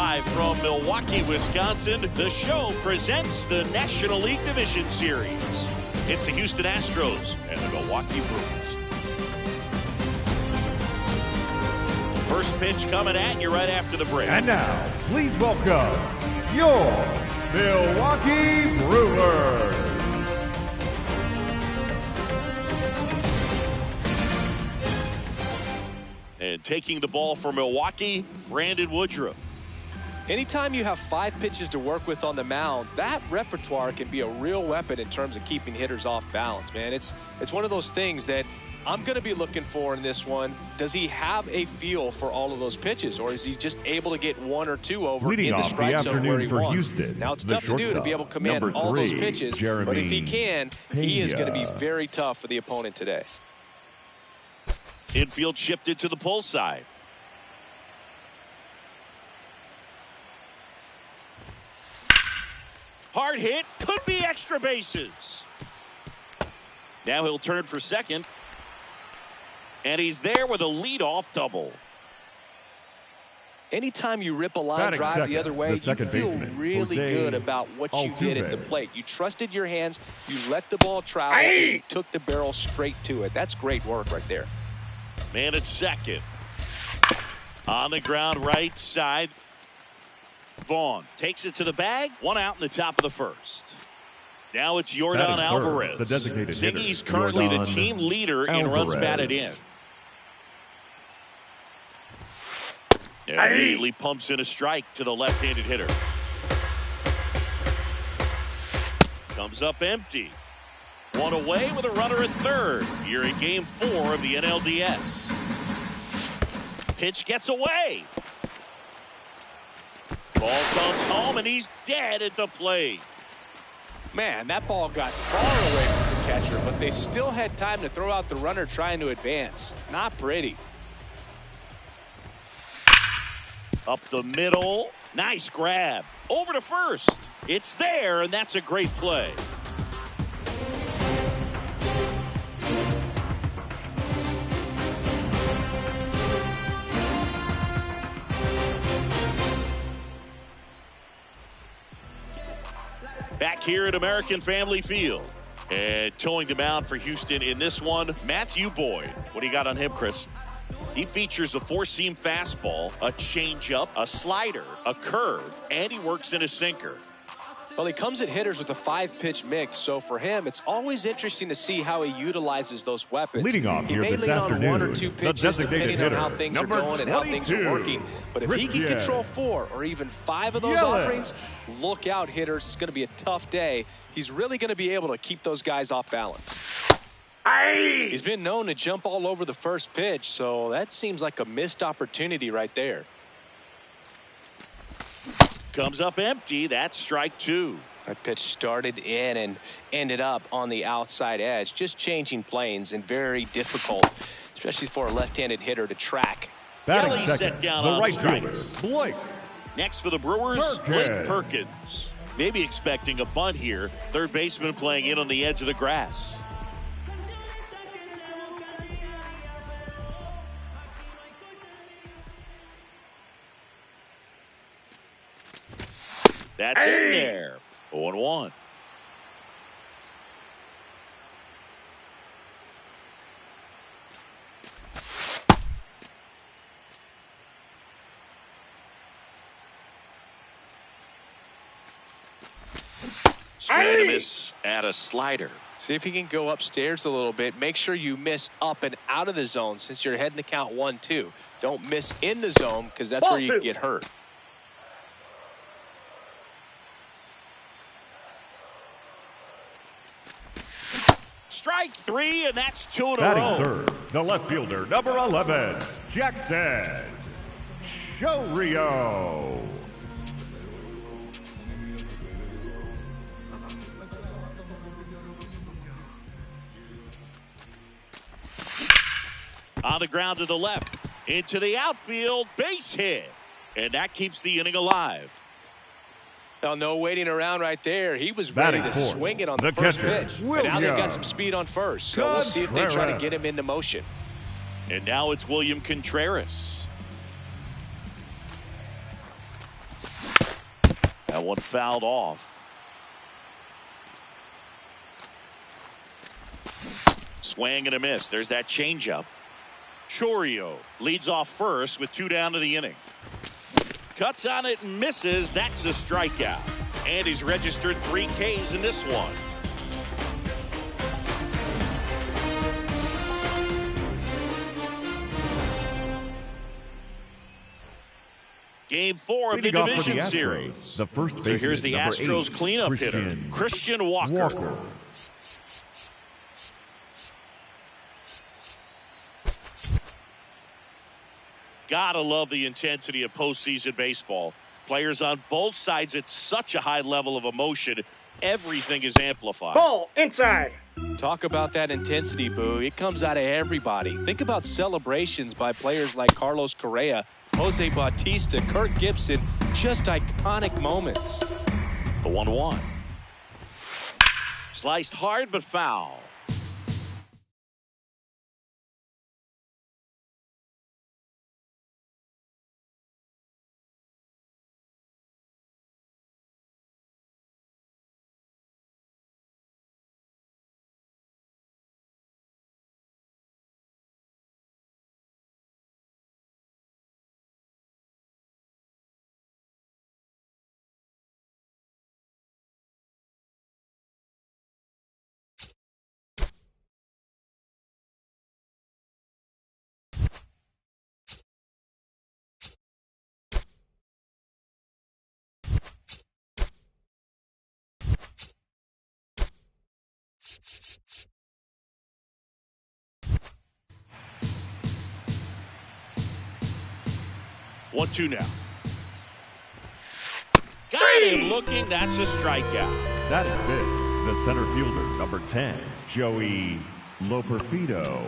Live from Milwaukee, Wisconsin, the show presents the National League Division Series. It's the Houston Astros and the Milwaukee Brewers. First pitch coming at you right after the break. And now, please welcome your Milwaukee Brewers. And taking the ball for Milwaukee, Brandon Woodruff. Anytime you have 5 pitches to work with on the mound, that repertoire can be a real weapon in terms of keeping hitters off balance, man. It's one of those things that I'm going to be looking for in this one. Does he have a feel for all of those pitches, or is he just able to get 1 or 2 over Leading in the off strike the zone where he afternoon for wants? Houston, Now, it's the tough to do to be able to command number all those 3, pitches, Jeremy but if he can, he is going to be Pena. very tough for the opponent today. Infield shifted to the pull side. Hard hit, could be extra bases. Now he'll turn for second. And he's there with a leadoff double. Anytime you rip a line Batting drive second, the other way, the you second feel baseman, really Jose good about what you did at the Altuve. plate. You trusted your hands, you let the ball travel, and you took the barrel straight to it. That's great work right there. Man at second. On the ground, right side. Vaughn takes it to the bag. 1 out in the top of the first. Now it's Yordan Batting third, Alvarez. the designated hitter, Ziggy's currently the Yordan team leader in runs Alvarez. batted in. And immediately pumps in a strike to the left-handed hitter. Comes up empty. 1 away with a runner at third. Here in game 4 of the NLDS. Pitch gets away. Ball comes home and he's dead at the plate. Man, that ball got far away from the catcher, but they still had time to throw out the runner trying to advance. Not pretty. Up the middle. Nice grab. Over to first. It's there, and that's a great play. Back here at American Family Field. And towing the mound for Houston in this one, Matthew Boyd. What do you got on him, Chris? He features a 4-seam fastball, a changeup, a slider, a curve, and he works in a sinker. Well, he comes at hitters with a 5-pitch mix, so for him, it's always interesting to see how he utilizes those weapons. Leading off he here may this lean on 1 or afternoon, 2 the pitches depending on how hitter, things are number going and how things are 22, working. But if he can Christian control 4 or even 5 of those Yelich. offerings, look out, hitters. It's going to be a tough day. He's really going to be able to keep those guys off balance. He's been known to jump all over the first pitch, so that seems like a missed opportunity right there. Comes up empty. That's strike 2. That pitch started in and ended up on the outside edge. Just changing planes and very difficult, especially for a left-handed hitter to track. Batting Yelly second, set down the on right strikes. fielder, Blake. Next for the Brewers, Perkins. Blake Perkins. Maybe expecting a bunt here. Third baseman playing in on the edge of the grass. That's in there. 0-1. Swing and a miss at a slider. See if he can go upstairs a little bit. Make sure you miss up and out of the zone since you're heading the count 1-2. Don't miss in the zone because that's where you can get hurt. Strike 3, and that's 2 in a Batting row. third, the left fielder, number 11, Jackson Chourio. On the ground to the left. Into the outfield. Base hit. And that keeps the inning alive. Now, no waiting around right there. He was ready Batting to fourth, swing it on the the first catcher, pitch. But now they've got William some speed on first. So we'll see if they try to Contreras. get him into motion. And now it's William Contreras. one fouled off. Swing and a miss. There's that changeup. Chourio leads off first with 2 down to the inning. Cuts on it and misses. That's a strikeout. And he's registered 3 Ks in this one. Game 4 of the division series. The first so here's the Astros cleanup hitter, Christian Walker. Gotta love the intensity of postseason baseball. Players on both sides at such a high level of emotion. Everything is amplified. Ball inside. Talk about that intensity, Boo. It comes out of everybody. Think about celebrations by players like Carlos Correa, Jose Bautista, Kirk Gibson. Just iconic moments. The 1-1. Sliced hard but foul. One, 2 now. Got him looking. That's a strikeout. That is it. The center fielder, number 10, Joey Loperfido.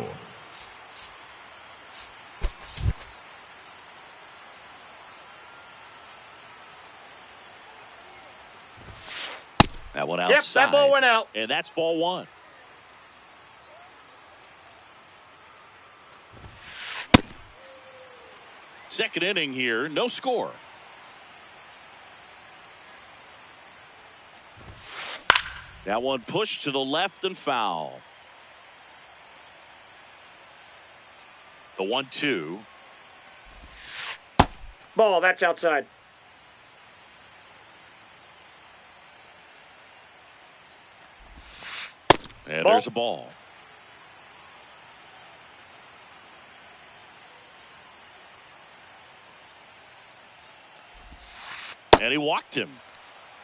That one outside. Yep, that ball went out. And that's ball 1. Second inning here, no score. That one pushed to the left and foul. The 1-2. Ball, that's outside. And there's a ball. And he walked him.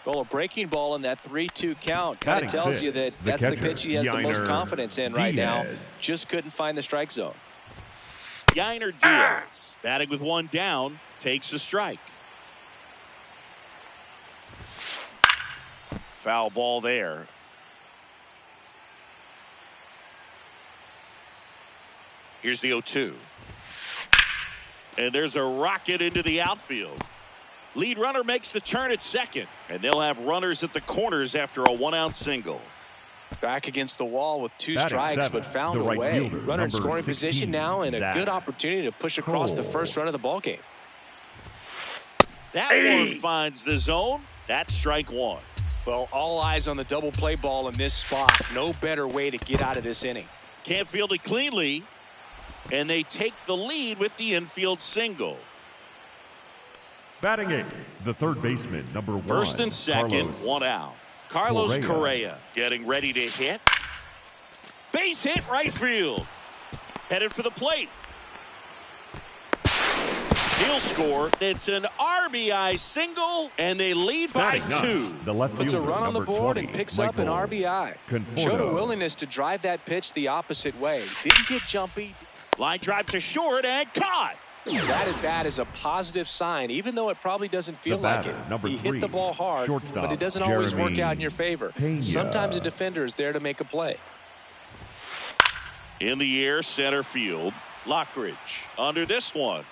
Well, a breaking ball in that 3-2 count kind of tells you that that's the pitch he has the most confidence in right now. Just couldn't find the strike zone. Yainer Diaz, batting with 1 down, takes a strike. Foul ball there. Here's the 0-2. And there's a rocket into the outfield. Lead runner makes the turn at second, and they'll have runners at the corners after a 1-out single. Back against the wall with 2 strikes, but found a way. Runner in scoring position now, and a good opportunity to push across the first run of the ball game. That one finds the zone. That's strike 1. Well, all eyes on the double play ball in this spot. No better way to get out of this inning. Can't field it cleanly, and they take the lead with the infield single. Batting 8, the third baseman, number 1. First and second, 1 out. Carlos Correa getting ready to hit. Base hit right field. Headed for the plate. He'll score. It's an RBI single, and they lead by 2. The left Puts a run on the board 20, and picks Michael up an RBI. Conforto. Showed a willingness to drive that pitch the opposite way. Didn't get jumpy. Line drive to short and caught. That at bat is a positive sign, even though it probably doesn't feel like it. Number He 3, hit the ball hard, but it doesn't always work out in your favor. Pena. Sometimes a defender is there to make a play. In the air, center field. Lockridge under this one.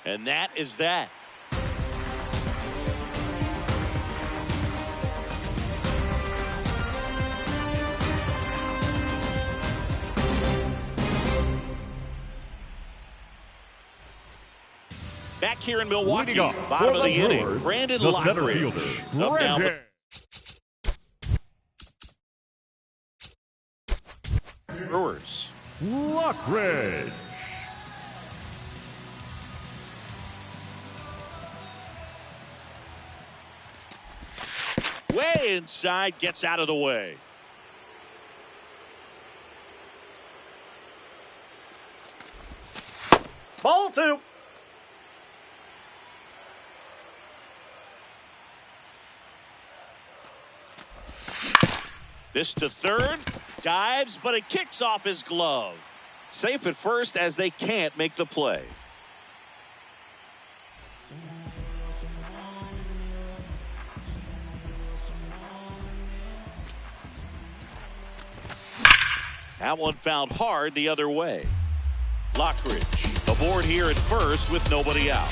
And that is that. Back here in Milwaukee, Leading off bottom for of the the inning, Brewers, Brandon the center Lockridge. fielder, Up now for Brewers. Lockridge. Way inside, gets out of the way. Ball 2. This to third, dives, but it kicks off his glove. Safe at first as they can't make the play. That one fouled hard the other way. Lockridge aboard here at first with nobody out.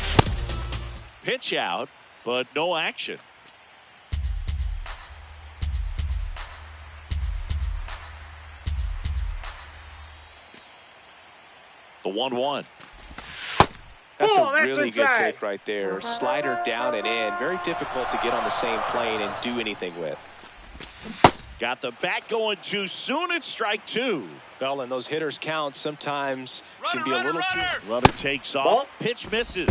Pitch out, but no action. The 1-1. That's Oh, a that's really good inside. take right there. Slider down and in. Very difficult to get on the same plane and do anything with. Got the bat going too soon. It's strike 2. Well, and those hitters count sometimes can be a little too. Runner takes off. Ball. Pitch misses.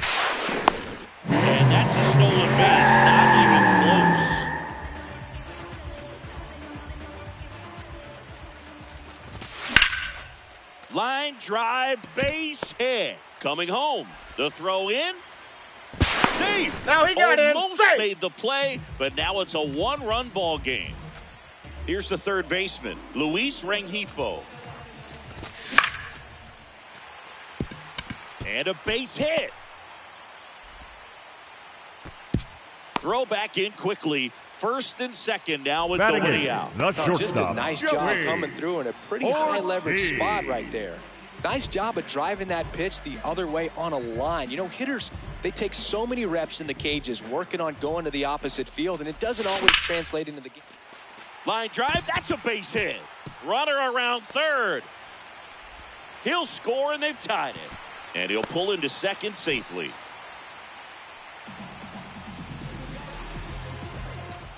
And that's a stolen base. Not even close. Line drive, base hit. Coming home. The throw in. Safe. Now he got in. Almost Safe. made the play, but now it's a one-run ball game. Here's the third baseman, Luis Rengifo. And a base hit. Throw back in quickly. First and second now with Batting nobody in, out. the Just a shortstop, nice Joey job coming through in a pretty high leverage Ortiz. spot right there. Nice job of driving that pitch the other way on a line. You know, hitters, they take so many reps in the cages working on going to the opposite field, and it doesn't always translate into the game. Line drive, that's a base hit. Runner around third. He'll score, and they've tied it. And he'll pull into second safely.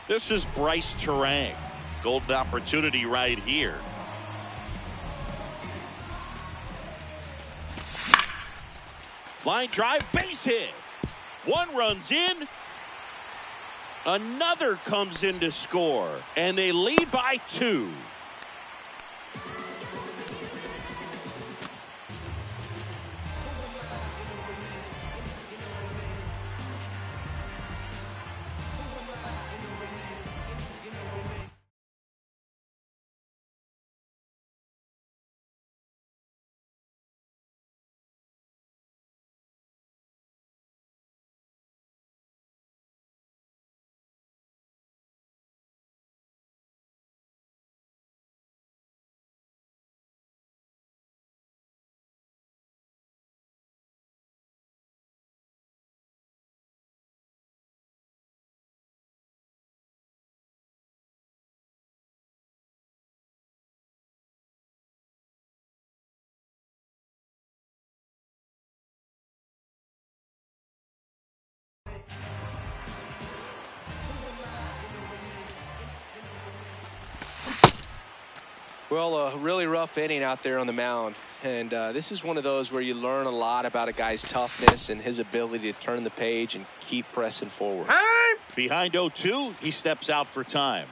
This is Bryce Terang. Golden opportunity right here. Line drive, base hit. One runs in. Another comes in to score. And they lead by 2. Well, a really rough inning out there on the mound. And this is one of those where you learn a lot about a guy's toughness and his ability to turn the page and keep pressing forward. Time. Behind 0-2, he steps out for time.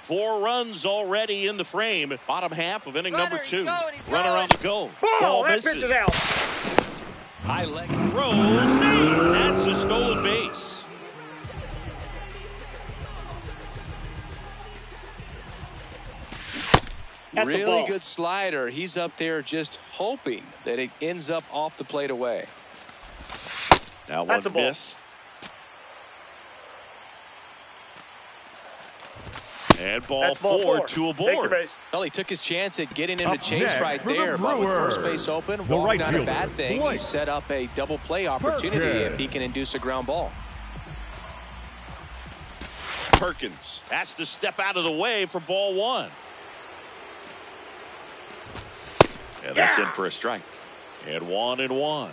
4 runs already in the frame. Bottom half of inning number 2. Runner on the go. Ball. That misses. pitch is out. High leg throw. Save. That's a stolen base. That's a Really ball. good slider. He's up there just hoping that it ends up off the plate away. Now That's one a ball. missed. And ball That's ball 4, 4. 2 Take your aboard. base. Well, he took his chance at getting him to Up chase next right for the there, but with first Brewers, base open, the walk right not a fielder, bad thing. He Blake set up a double play opportunity Perkins. if he can induce a ground ball. Perkins has to step out of the way for ball 1. And that's Yeah. in for a strike. And 1-1.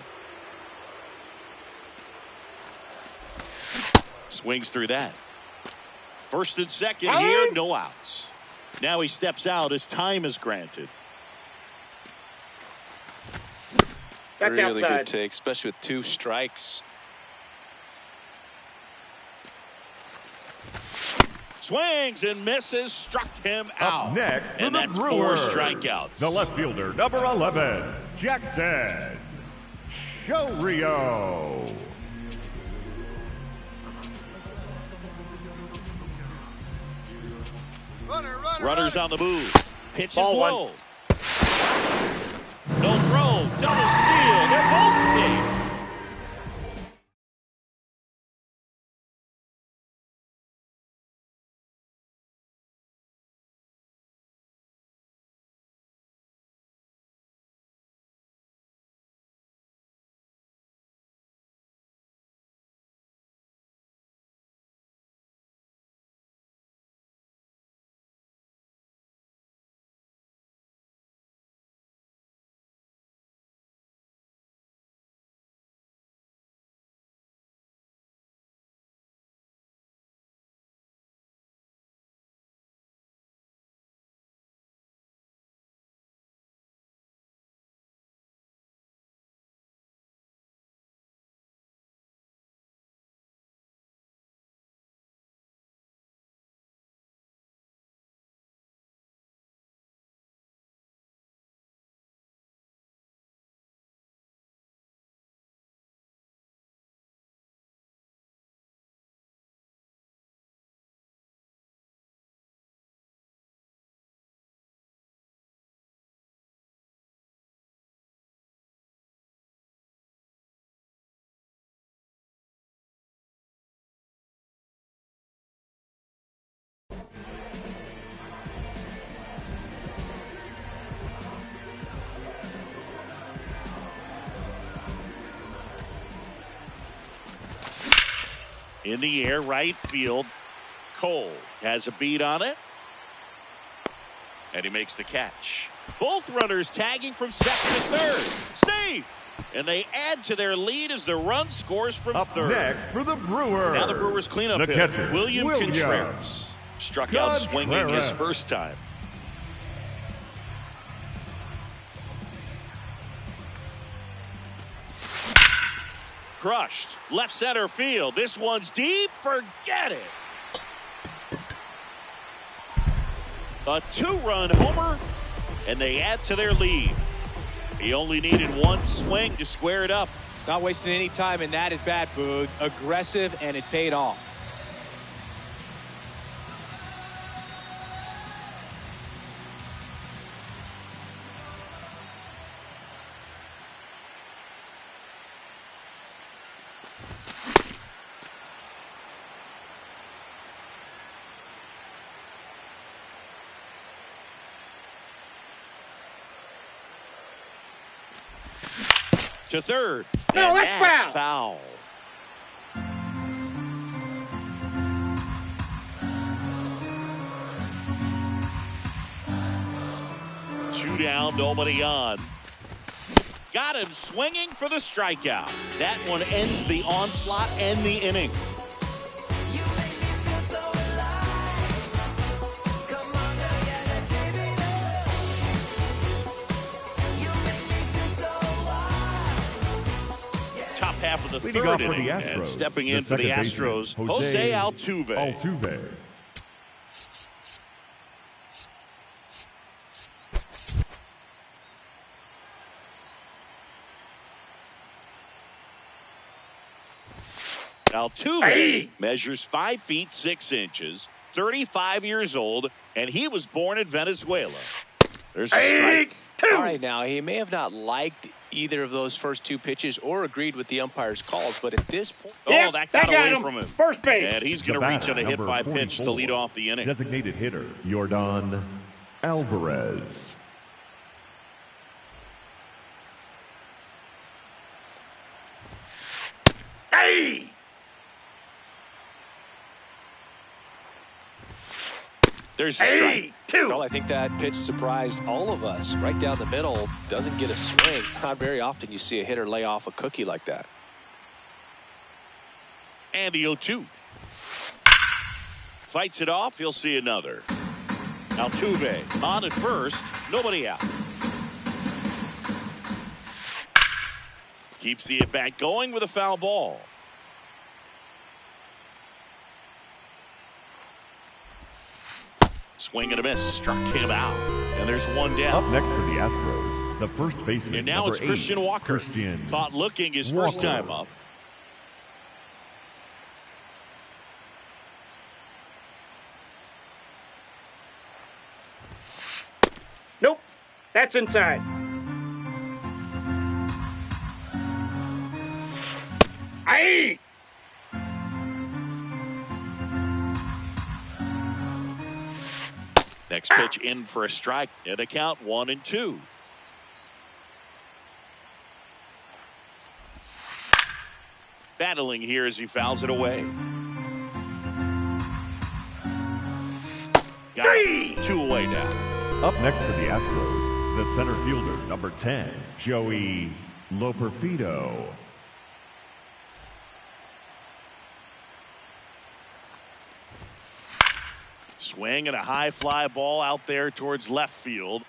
Swings through that. First and second here, no outs. Now he steps out as time is granted. That's really outside. good take, especially with 2 strikes. Swings and misses, struck him out. Up next, and the that's 4 Brewers. strikeouts. The left fielder, number 11, Jackson Chourio. Runners on the move. Pitch is Ball one. low. No throw. Double steal. They're both safe. In the air, right field. Cole has a beat on it. And he makes the catch. Both runners tagging from second to third. Safe! And they add to their lead as the run scores from Up third. next for the Brewers. Now the Brewers cleanup The hitter, catcher, William Contreras. Struck out swinging his Contreras. first time. Crushed. Left center field. This one's deep. Forget it. A 2-run homer, and they add to their lead. He only needed 1 swing to square it up. Not wasting any time in that at bat, Boog. Aggressive, and it paid off. To third. No, and that's foul. Two down, nobody on. Got him swinging for the strikeout. That one ends the onslaught and the inning. Top half of the Leading third off for inning, the and Astros, stepping the in for the second baseman, Astros, Jose Jose Altuve. Altuve. Altuve measures 5 feet 6 inches, 35 years old, and he was born in Venezuela. There's a strike. All right, now, he may have not liked either of those first 2 pitches or agreed with the umpire's calls, but at this point... Yep, Oh, that got got away him. from him. First base. And he's The going to reach batter, on a hit number by pitch to 44, lead off the inning. Designated hitter, Yordan Alvarez. Hey! There's a strike. Well, I think that pitch surprised all of us. Right down the middle, doesn't get a swing. Not very often you see a hitter lay off a cookie like that. And the 0-2. fights it off. He'll see another. Altuve on at first. Nobody out. Keeps the at-bat going with a foul ball. Swing and a miss. Struck him out. And there's one down. Up next for the Astros, the first baseman. And now it's Christian Walker. Caught looking his first time up. Nope. That's inside. Aye! Next pitch in for a strike. And a count 1-2. Battling here as he fouls it away. Got it. 2 away now. Up next for the Astros, the center fielder, number 10, Joey Loperfido. Swing and a high fly ball out there towards left field.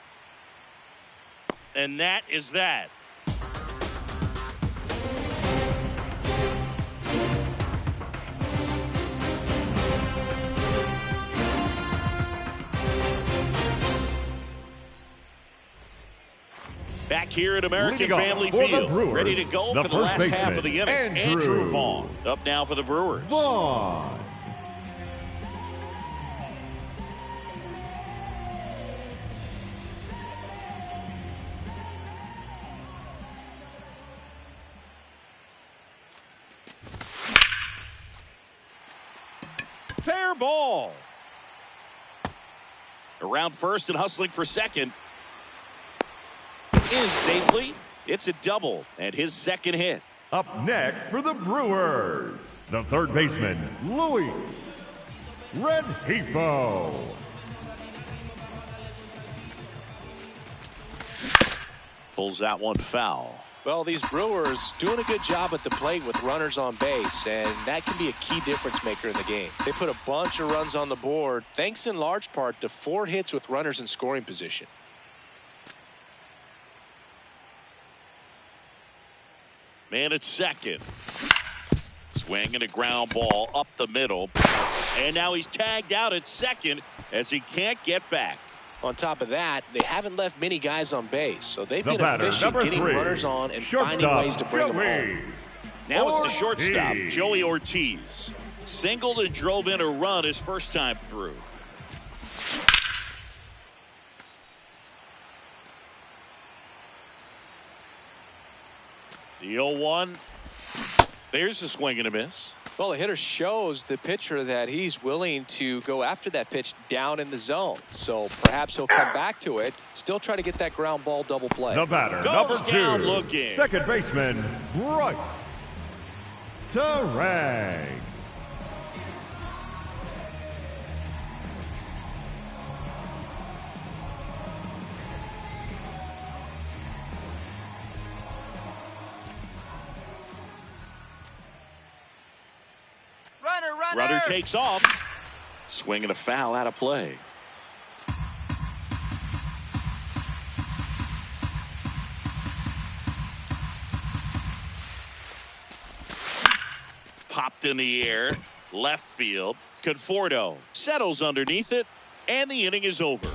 And that is that. Back here at American Family Field, ready to go for the last half of the inning. Andrew Vaughn up now for the Brewers. Vaughn. Fair ball. Around first and hustling for second. In safely. It's a double and his second hit. Up next for the Brewers, the third baseman, Luis Rengifo. Pulls that one foul. Well, these Brewers doing a good job at the plate with runners on base, and that can be a key difference maker in the game. They put a bunch of runs on the board, thanks in large part to 4 hits with runners in scoring position. Man at second. Swing and a ground ball up the middle. And now he's tagged out at second as he can't get back. On top of that, they haven't left many guys on base, so they've been efficient getting runners on and finding ways to bring them home. Now it's the shortstop, Joey Ortiz. Singled and drove in a run his first time through. The 0-1. There's a swing and a miss. Well, the hitter shows the pitcher that he's willing to go after that pitch down in the zone. So perhaps he'll come back to it, still try to get that ground ball double play. The batter, Goes number down 2, looking. second baseman, Bryce Terang. Runner takes off. Swing and a foul out of play. Popped in the air. Left field. Conforto settles underneath it. And the inning is over.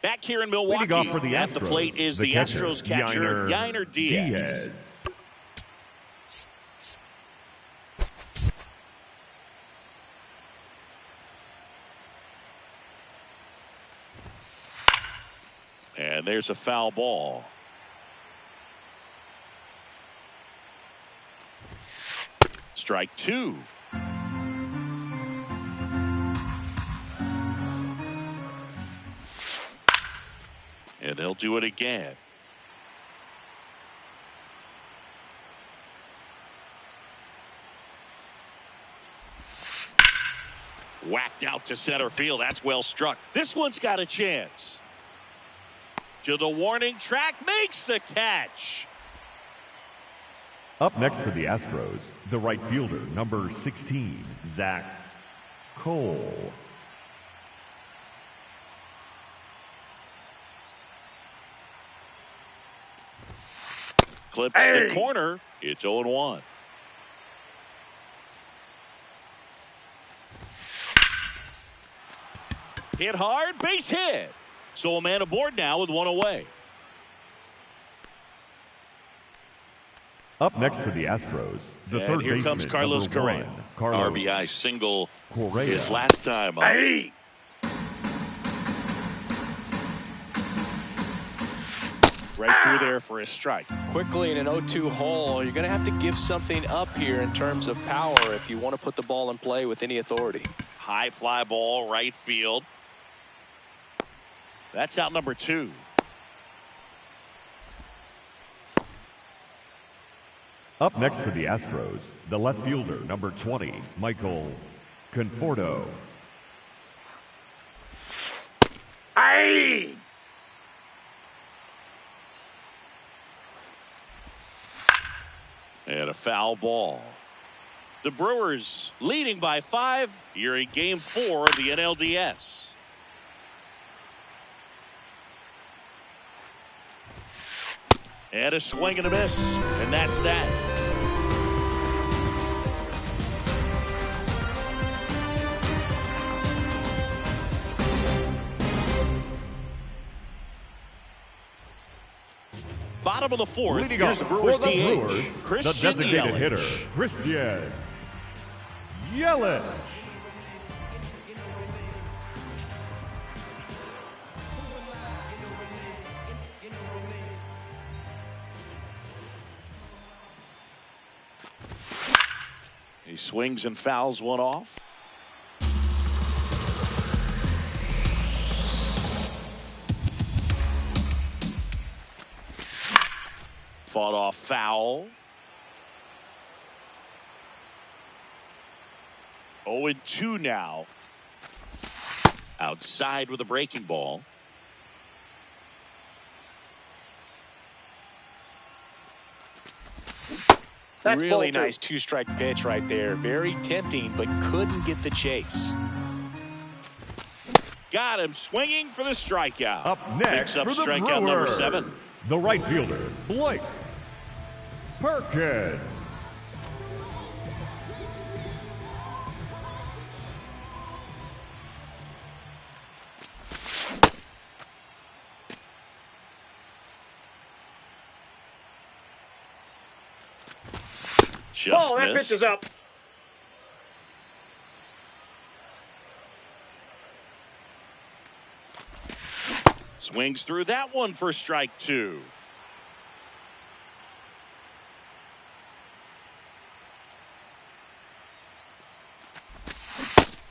Back here in Milwaukee, Leading off for the at Astros, the plate is the Astros catcher, Yainer Diaz. And there's a foul ball. Strike 2. And they'll do it again. Whacked out to center field. That's well struck. This one's got a chance. To the warning track, makes the catch. Up next for the Astros, the right fielder, number 16, Zach Cole. Clips the corner. It's 0-1. Hit hard, base hit. So a man aboard now with one away. Up next for the Astros, the third here baseman, comes Carlos number Correa. 1, Carlos RBI single Correa. his last time up. Hey! Right through there for a strike. Quickly in an 0-2 hole, you're going to have to give something up here in terms of power if you want to put the ball in play with any authority. High fly ball, right field. That's out number 2. Up next for the Astros, the left fielder, number 20, Michael Conforto. Aye! And a foul ball. The Brewers leading by 5 here in Game 4 of the NLDS. And a swing and a miss. And that's that. Bottom of the 4th. Leading Here's off the Brewers for the DH. Brewers, Christian the designated Yelich. hitter, Christian Yelich. He swings and fouls one off. Fought off foul. 0-2 now. Outside with a breaking ball. That's Really ball 2. nice 2-strike pitch right there. Very tempting, but couldn't get the chase. Got him swinging for the strikeout. Up next Picks up for the strikeout number Brewers, 7. the right fielder, Blake Perkins. Just Ball, that missed. pitch is up. Swings through that one for strike 2.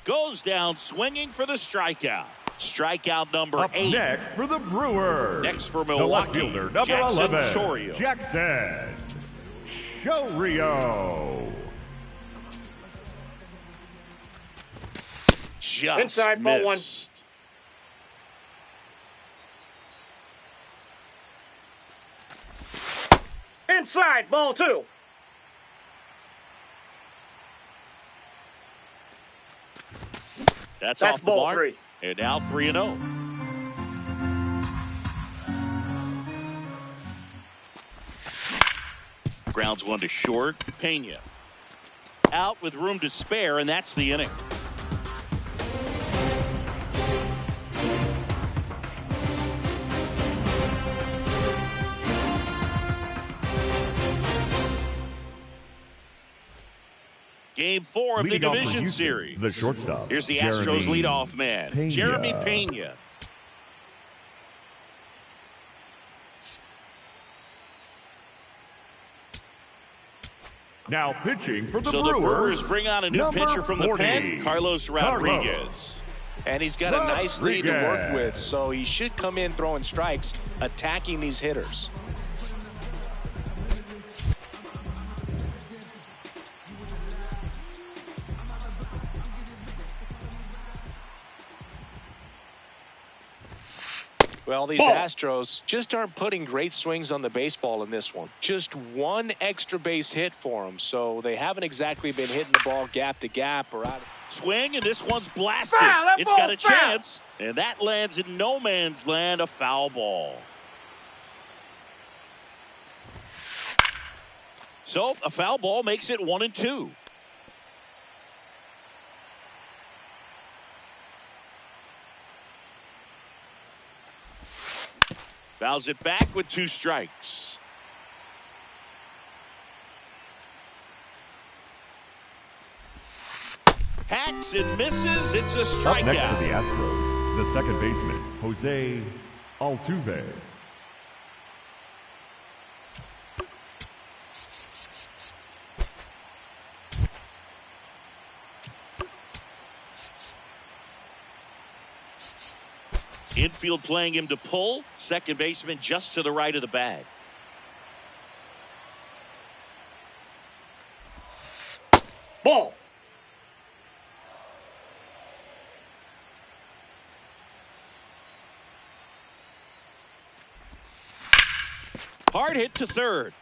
Goes down swinging for the strikeout. Strikeout number Up 8. next for the Brewers, Next for the left Milwaukee, fielder, number Jackson 11, Chourio. Jackson Chourio. Just Inside, ball 1. missed. Inside, ball 2. That's That's off the ball mark. 3. And now 3-0. Grounds one to short. Pena out with room to spare, and that's the inning. Game 4 of the Leading off for division Houston, series. the shortstop, Here's the Astros Jeremy leadoff man, Pena. Jeremy Pena. Now pitching for the So Brewers, the Brewers bring on a new number pitcher from 40, the pen, Carlos Rodriguez. And he's got a nice lead to work Rodriguez. with, so he should come in throwing strikes, attacking these hitters. Well, these Astros just aren't putting great swings on the baseball in this one. Just one extra base hit for them, so they haven't exactly been hitting the ball gap to gap or out. Swing, and this one's blasted. It's got a chance, and that lands in no man's land, a foul ball. So a foul ball makes it 1-2. Fouls it back with 2 strikes. Hacks and misses. It's a strikeout. Up next for the Astros, the second baseman, Jose Altuve. Infield playing him to pull. Second baseman just to the right of the bag. Ball. Hard hit to third.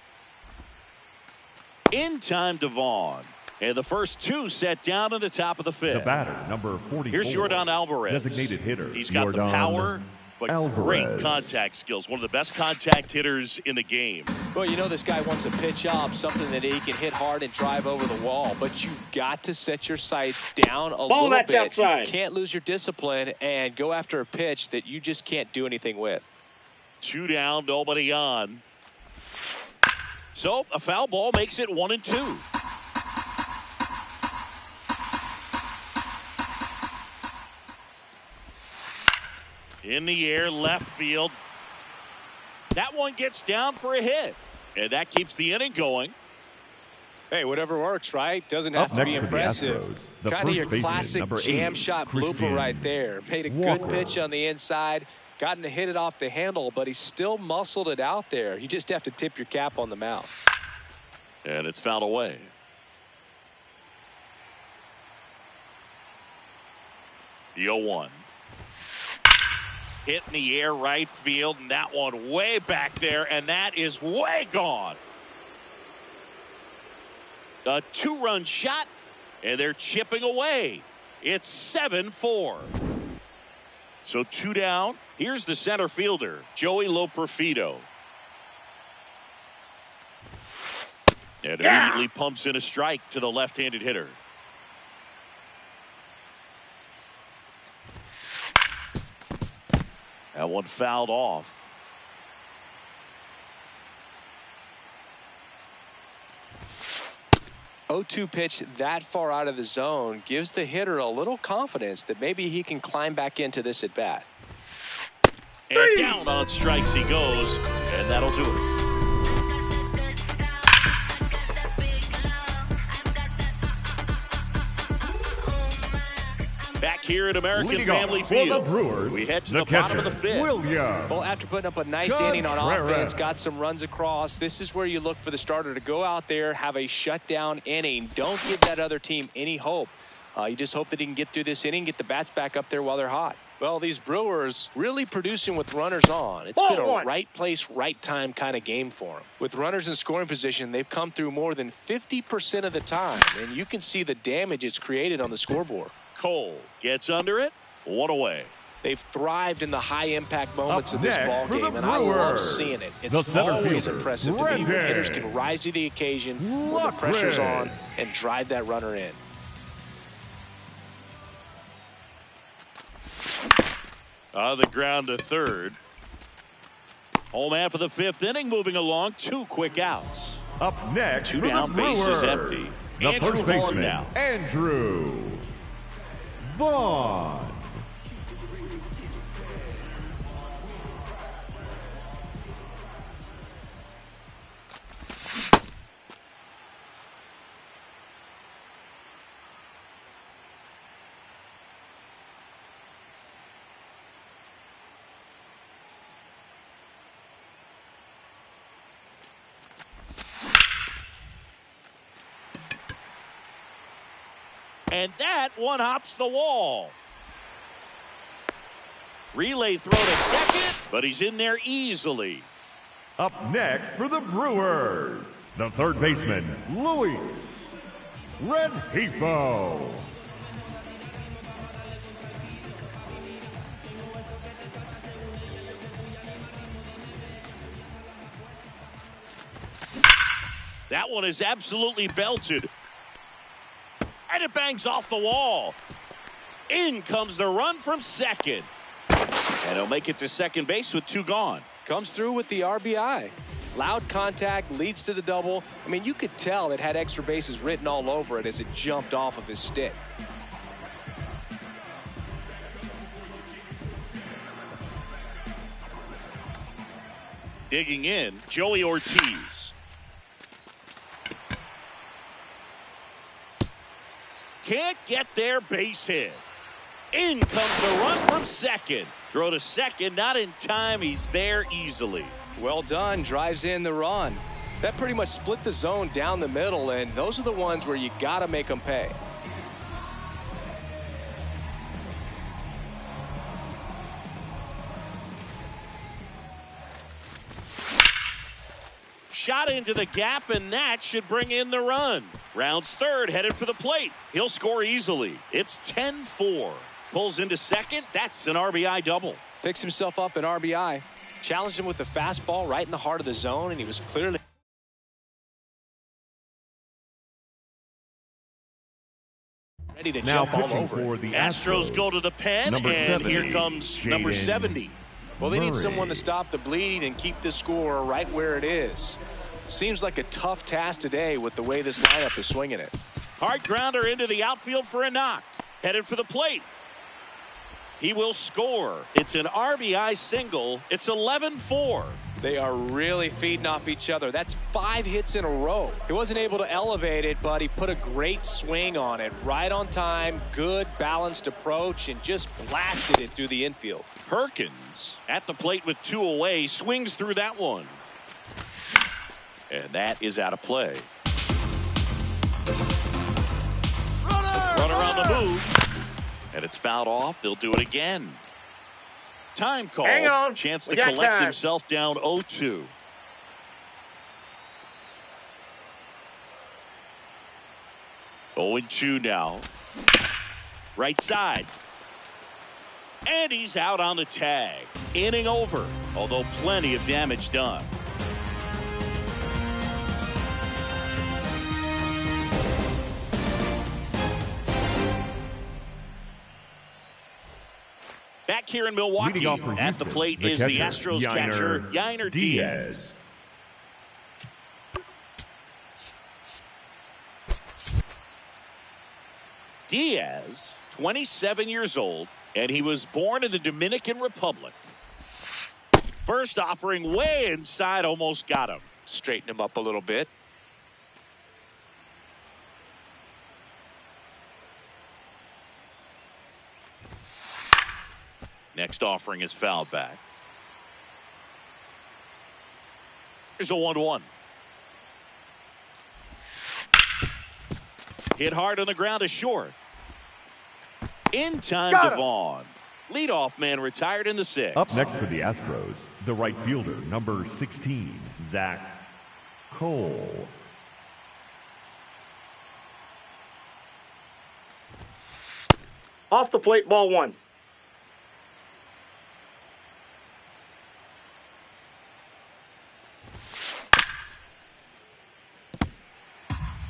In time to Vaughn. And the first 2 set down in the top of the 5th. The batter, number 44. Here's Yordan Alvarez. Designated hitter. He's got Yordan the power, but Alvarez. great contact skills. One of the best contact hitters in the game. Well, you know this guy wants a pitch up, something that he can hit hard and drive over the wall. But you've got to set your sights down a little that's bit. outside. You can't lose your discipline and go after a pitch that you just can't do anything with. 2 down, nobody on. So a foul ball makes it 1-2. In the air, left field. That one gets down for a hit. And that keeps the inning going. Hey, whatever works, right? Doesn't have Up to be next for the impressive. Astros, the Kind of first your baseman, classic number 80, jam shot blooper Christian right there. Made a Walker. good pitch on the inside. Gotten to hit it off the handle, but he still muscled it out there. You just have to tip your cap on the mound. And it's fouled away. The 0-1. Hit in the air right field, and that one way back there, and that is way gone. A 2-run shot, and they're chipping away. It's 7-4. So 2 down. Here's the center fielder, Joey Loperfido. And immediately pumps in a strike to the left-handed hitter. That one fouled off. O2 pitch that far out of the zone gives the hitter a little confidence that maybe he can climb back into this at bat. And down on strikes he goes, and that'll do it. Back here at American Leading Family off for the Field, Brewers, we head to the the bottom of the catcher, 5th. Williams. Well, after putting up a nice inning on Contreras. offense, got some runs across, this is where you look for the starter to go out there, have a shutdown inning. Don't give that other team any hope. You just hope that he can get through this inning, get the bats back up there while they're hot. Well, these Brewers really producing with runners on. It's been a right place, right time kind of game for them. With runners in scoring position, they've come through more than 50% of the time, and you can see the damage it's created on the scoreboard. Cole gets under it. 1 away. They've thrived in the high-impact moments Up of this next ball for the game, and I love Brewers, seeing it. the It's center always fielder, impressive to me when Randy hitters can rise to the occasion when the pressure's on and drive that runner in. On the ground to third. Home half of the 5th inning, moving along. 2 quick outs. Up next 2 for down, the base Brewers, is empty. the Andrew first Vaughn baseman, now. Andrew Vaughn. And that one hops the wall. Relay throw to second, but he's in there easily. Up next for the Brewers, the third baseman, Luis Rengifo. That one is absolutely belted. And it bangs off the wall. In comes the run from second. And he'll make it to second base with 2 gone. Comes through with the RBI. Loud contact leads to the double. I mean, you could tell it had extra bases written all over it as it jumped off of his stick. Digging in, Joey Ortiz. Can't get their base hit. In comes the run from second. Throw to second, not in time. He's there easily. Well done, drives in the run. That pretty much split the zone down the middle, and those are the ones where you got to make them pay. Shot into the gap, and that should bring in the run. Rounds third, headed for the plate. He'll score easily. It's 10-4. Pulls into second. That's an RBI double. Picks himself up an RBI. Challenged him with the fastball right in the heart of the zone, and he was clearly ready to Now jump all pitching over for it. the Astros go to the pen, Number and 70, here comes number Jaden 70. Well, they need Murray. someone to stop the bleeding and keep the score right where it is. Seems like a tough task today with the way this lineup is swinging it. Hard grounder into the outfield for a knock. Headed for the plate. He will score. It's an RBI single. It's 11-4. They are really feeding off each other. That's 5 hits in a row. He wasn't able to elevate it, but he put a great swing on it. Right on time, good balanced approach, and just blasted it through the infield. Perkins at the plate with 2 away. Swings through that one. And that is out of play. Runner on the move. And it's fouled off. They'll do it again. Time call. Hang on. Chance We to got collect time. himself down 0-2. Oh, 0-2 now. Right side. And he's out on the tag. Inning over, although plenty of damage done. Back here in Milwaukee, Leading off for at the Houston, plate the is the catcher, Astros catcher, Yainer Diaz. Diaz. Diaz, 27 years old, and he was born in the Dominican Republic. First offering way inside, almost got him. Straighten him up a little bit. Next offering is fouled back. Here's a 1-1. Hit hard on the ground is short. In time, Got him. Devon. Leadoff man retired in the 6th. Up next for the Astros, the right fielder, number 16, Zach Cole. Off the plate, ball 1.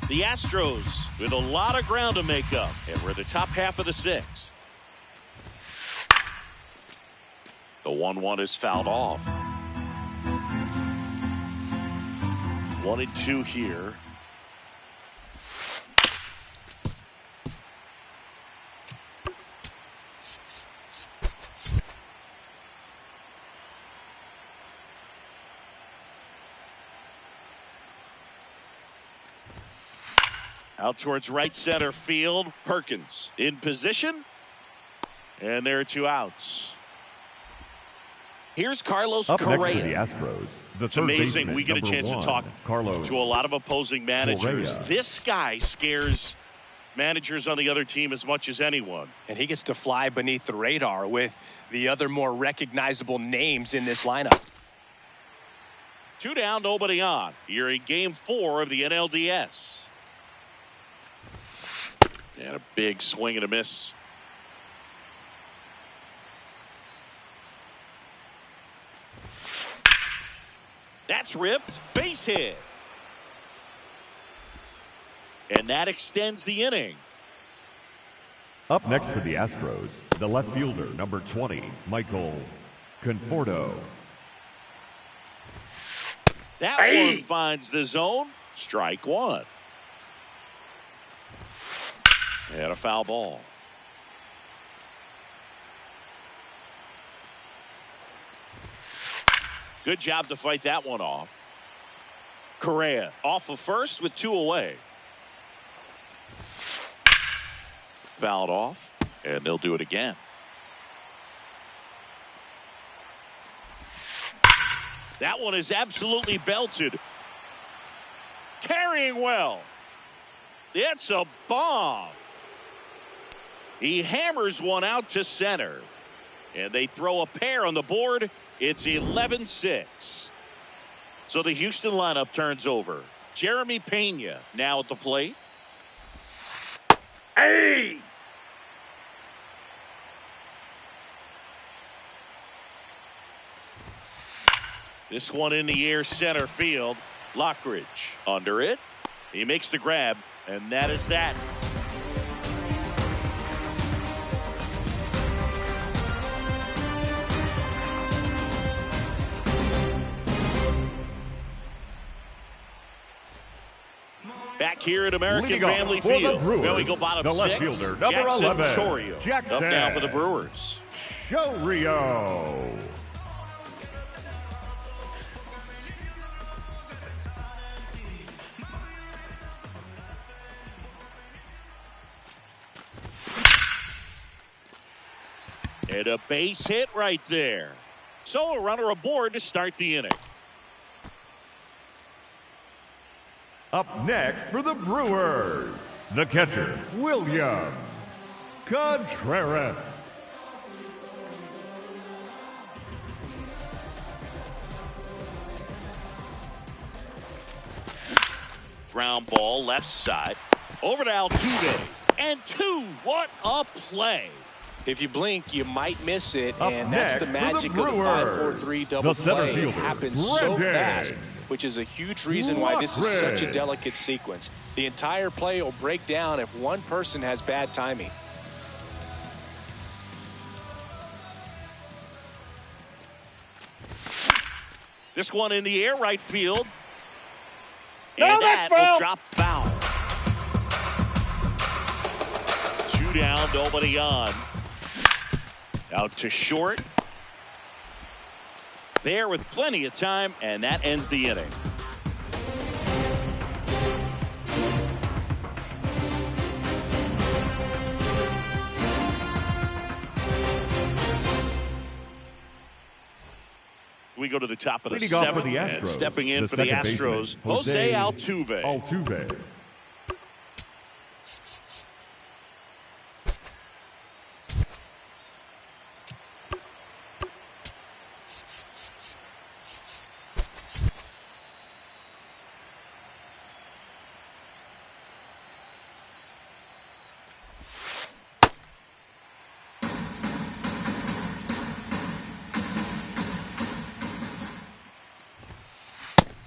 The Astros with a lot of ground to make up, and we're the top half of the 6th. The 1-1 is fouled off. 1-2 here. Out towards right center field. Perkins in position. And there are 2 outs. Here's Carlos Up next for the Correa. Astros, the It's third amazing baseman, we get a number chance 1, to talk Carlos to a lot of opposing managers. Correa. This guy scares managers on the other team as much as anyone. And he gets to fly beneath the radar with the other more recognizable names in this lineup. 2 down, nobody on. You're in game 4 of the NLDS. And a big swing and a miss. That's ripped. Base hit. And that extends the inning. Up next for the Astros, the left fielder, number 20, Michael Conforto. That one finds the zone. Strike 1. And a foul ball. Good job to fight that one off. Correa off of first with 2 away. Fouled off, and they'll do it again. That one is absolutely belted. Carrying well. It's a bomb. He hammers one out to center. And they throw a pair on the board. It's 11-6. So the Houston lineup turns over. Jeremy Pena now at the plate. Hey! This one in the air, center field. Lockridge under it. He makes the grab, and that is that. Back here at American Family Field. Well, we go bottom the left 6. Fielder, number Jackson 11, Chourio. Jackson. Up now for the Brewers. Chourio. And a base hit right there. So a runner aboard to start the inning. Up next for the Brewers, the catcher, William Contreras. Ground ball left side. Over to Altuve. And 2. What a play. If you blink, you might miss it, Up and that's the next magic for of the the 5-4-3 double the center play. It fielder, happens so Brendan fast, which is a huge reason why this is such a Lockridge. delicate sequence. The entire play will break down if one person has bad timing. This one in the air right field. No, And that's that will foul. drop foul. 2 down, nobody on. Out to short. There with plenty of time, and that ends the inning. We go to the top of the Leading off for 7th, the and Astros, stepping in the for the second baseman, Astros, Jose Altuve. Altuve.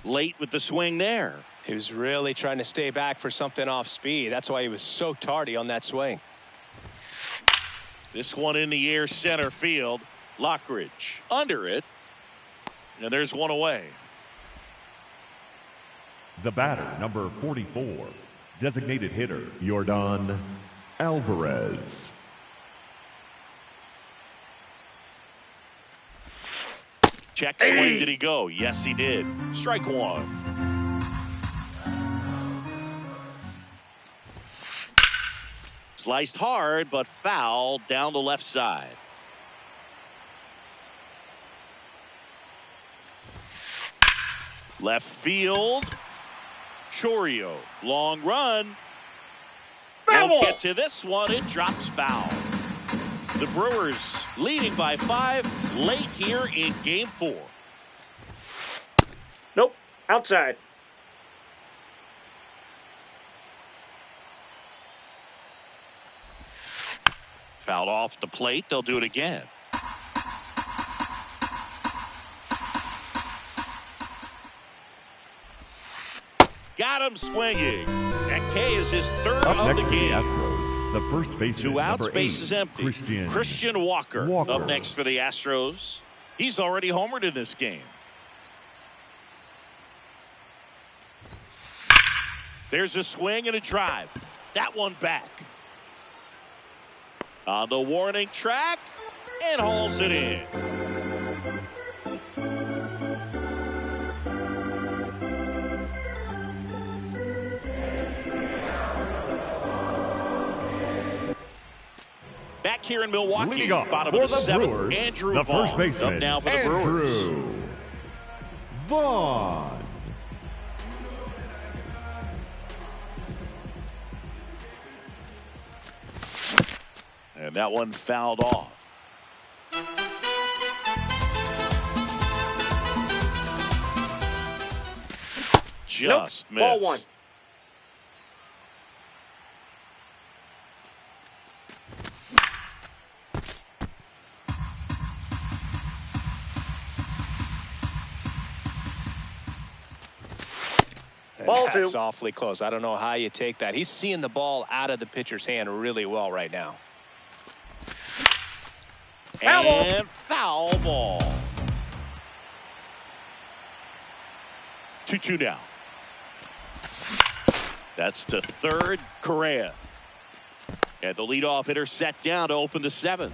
Late with the swing there. He was really trying to stay back for something off speed. That's why he was so tardy on that swing. This one in the air, center field. Lockridge under it. And there's one away. The batter, number 44, designated hitter, Yordan Alvarez. Check swing. Did he go? Yes, he did. Strike 1. Sliced hard, but foul down the left side. Left field. Chourio. Long run. Won't get to this one. It drops foul. The Brewers leading by 5 late here in Game 4. Nope. Outside. Fouled off the plate. They'll do it again. Got him swinging. And K is his third Up of next the for the game. Astros, the first baseman, 2 outs, number base 8, is empty. Christian Walker up next for the Astros. He's already homered in this game. There's a swing and a drive. That one back. On the warning track and hauls it in. Back here in Milwaukee, Leading off bottom for of the 7th, Brewers, Andrew the Vaughn first baseman, up now for the Brewers. Andrew Vaughn. And that one fouled off. Just missed. Ball 1. Ball 2. That's awfully close. I don't know how you take that. He's seeing the ball out of the pitcher's hand really well right now. And foul ball. 2-2 now. That's to third, Correa. And the leadoff hitter set down to open the 7th.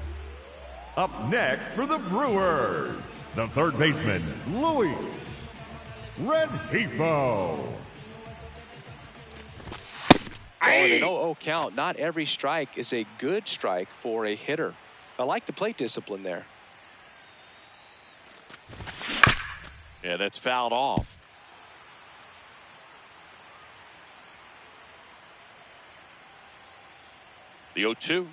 Up next for the Brewers, the third baseman, Luis Rengifo. In an 0-0 count, not every strike is a good strike for a hitter. I like the plate discipline there. Yeah, that's fouled off. The 0-2.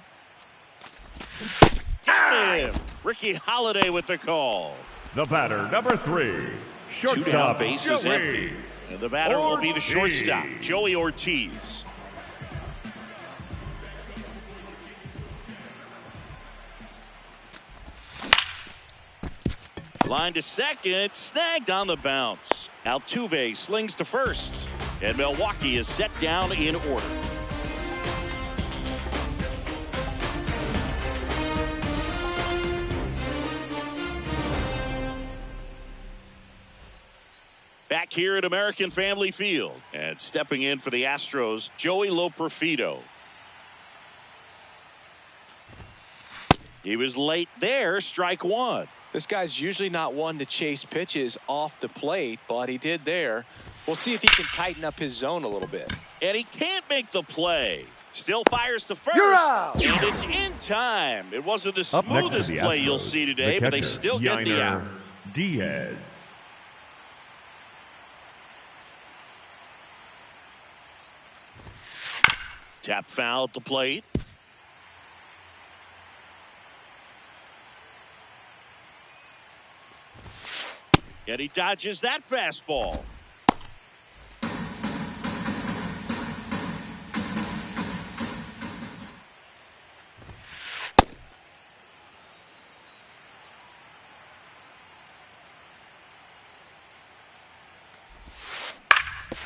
Got him! Ricky Holiday with the call. The batter, number 3, 2 down, shortstop, base is Joey empty. And the batter will be the shortstop, Ortiz. Joey Ortiz. Line to second, snagged on the bounce. Altuve slings to first. And Milwaukee is set down in order. Back here at American Family Field. And stepping in for the Astros, Joey Loperfido. He was late there, strike 1. This guy's usually not one to chase pitches off the plate, but he did there. We'll see if he can tighten up his zone a little bit. And he can't make the play. Still fires to first. You're out. And it's in time. It wasn't the Up next for smoothest the play you'll Astros, see today, the but they catcher, still get the out. Yainer Diaz. Tap foul at the plate. And he dodges that fastball.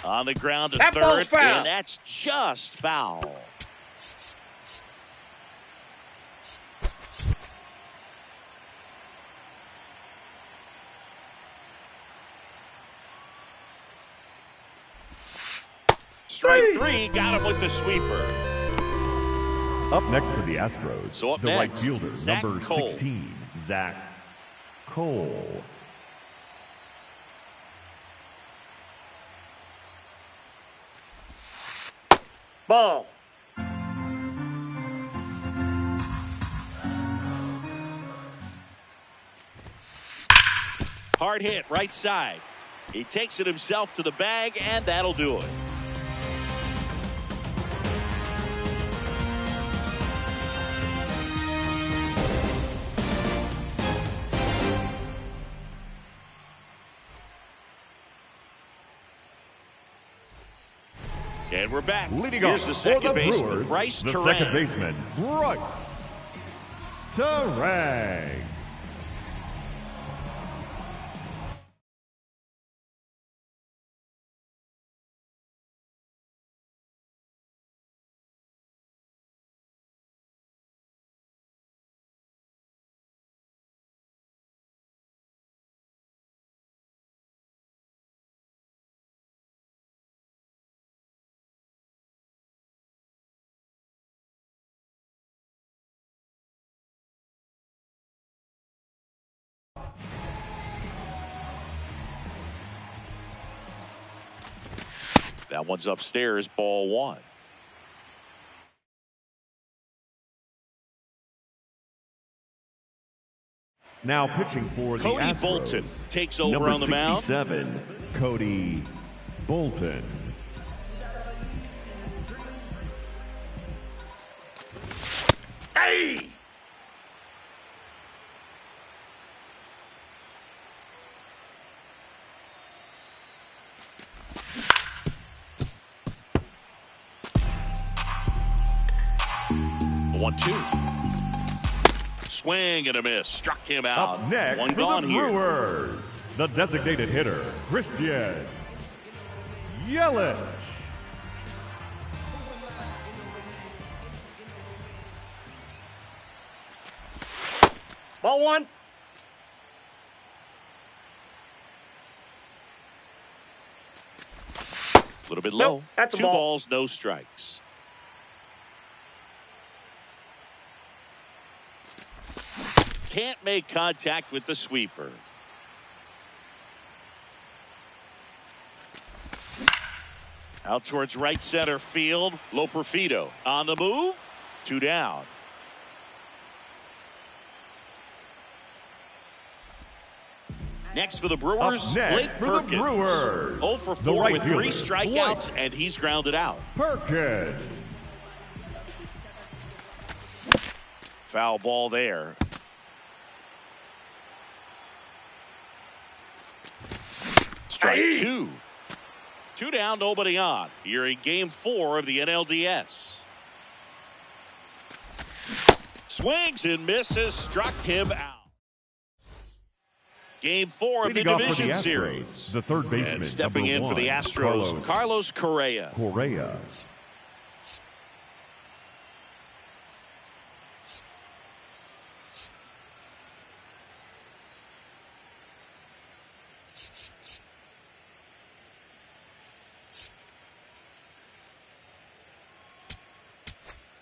On the ground to That ball's third, foul. and that's just foul. Strike 3, got him with the sweeper. Up next for the Astros, So up the right next, fielder, Zach number Cole. 16, Zach Cole. Ball. Hard hit, right side. He takes it himself to the bag, and that'll do it. And we're back. Leading Here's off the for second the baseman, Brewers, Bryce the Terang. second baseman, Bryce Terang. That one's upstairs, ball one. Now pitching for the Cody Astros, Bolton takes over number on the mound. 67, Cody Bolton. Hey! The 1-2. Swing and a miss. Struck him out. Up next One for gone the here. Brewers, the designated hitter, Christian Yelich. Ball one. A little bit low. Nope, that's a Two ball. balls, no strikes. Can't make contact with the sweeper. Out towards right center field. Loperfido on the move. Two down. Next for the Brewers, Up next Blake for the Perkins. Brewers, 0 for the 4 right with 3 fielder, strikeouts, Blake and he's grounded out. Perkins. Foul ball there. Strike Hey. two. Two down, nobody on. You're in game 4 of the NLDS. Swings and misses, struck him out. Game 4 of the Leading off for division the Astros, series. the third baseman, And stepping number in for the 1, Astros, Carlos Correa. Correa.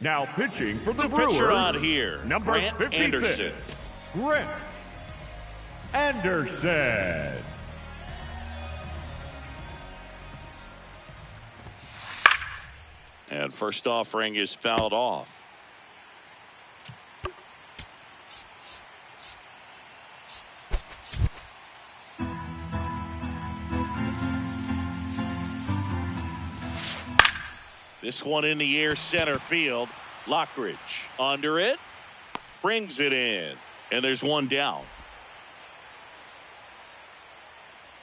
Now pitching for the New Brewers, pitcher on here, number Grant 56, Anderson. Grant Anderson. And first offering is fouled off. This one in the air, center field. Lockridge under it, brings it in, and there's one down.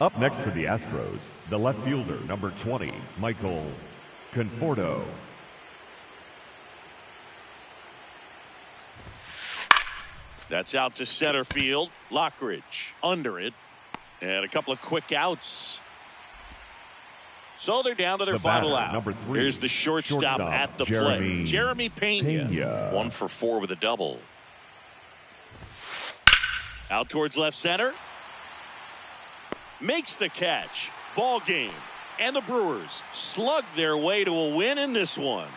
Up next for the Astros, the left fielder, number 20, Michael Conforto. That's out to center field. Lockridge under it, and a couple of quick outs. So they're down to their The final batter, out. number 3, Here's the shortstop at the plate. Jeremy Pena. 1 for 4 with a double. Out towards left center. Makes the catch. Ball game. And the Brewers slug their way to a win in this one.